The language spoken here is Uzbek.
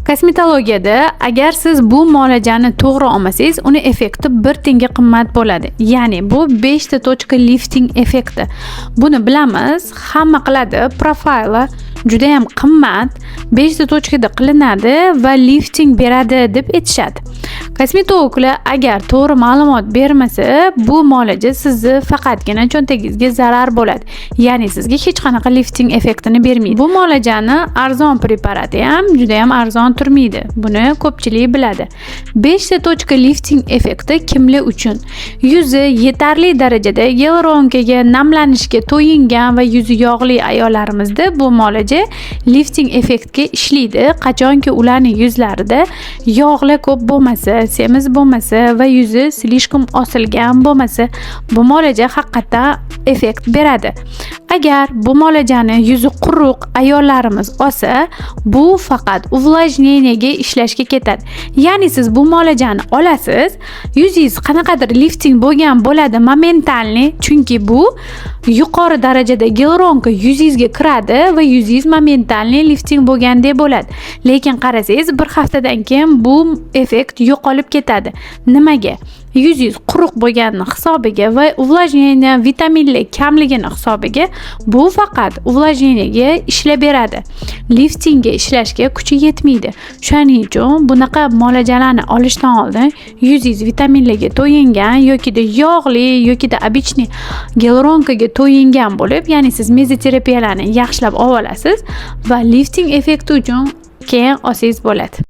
Kosmetologiyada agar siz bu muolajani to'g'ri olmasangiz, uni effekti bir tiyinga qimmat bo'ladi. Ya'ni bu 5 ta tochka lifting effekti. Buni bilamiz, hamma qiladi. Profili juda ham qimmat, 5 ta tochkada qilinadi va lifting beradi deb aytishadi. Kosmetologlar agar to'g'ri ma'lumot bermasa, bu muolaja sizni faqatgina cho'ntagingizga zarar bo'ladi. Ya'ni sizga hech qanaqa lifting effektini bermaydi. Bu muolajani arzon preparati ham juda ham arzon turmaydi. Buni ko'pchilik biladi. 5 ta tochka lifting effekti kimlar uchun? Yuzi yetarli darajada gialuronkaga, namlanishga to'yingan va yuzi yog'li ayollarimizda bu muolaja lifting effektga ishlaydi. Qachonki ularning yuzlarida yog'lar ko'p bo'lmasa, semiz bo'lmasa va yuzi slishkom osilgan bo'lmasa, bu muolaja haqiqatan effekt beradi. Agar bu muolajani yuzi quruq ayollarimiz olsa, bu faqat uvlajneniyaga ishlashga ketadi. Ya'ni siz bu muolajani olasiz, yuzingiz qanaqadir lifting bo'lgan bo'ladi momentalni, chunki bu yuqori darajada gialuronka yuzingizga kiradi va yuzingiz momentalni lifting bo'lgandek bo'ladi. Lekin qarasangiz, bir haftadan keyin bu effekt yo'qolib ketadi. Nimaga? Yuzingiz quruq bo'lgani hisobiga va uvlajneniya vitaminlar kamligini hisobiga bu faqat uvlajneniyaga ishlab beradi. Liftingga ishlashga kuchi yetmaydi. Shuning uchun bunaqa muolajalarni olishdan oldin yuzingiz vitaminlarga to'yingan yoki yog'li yoki обычный gialuronkaga to'yingan bo'lib, ya'ni siz mezoterapiyalarni yaxshilab olasiz va lifting effekti uchun keyin olsangiz bo'ladi.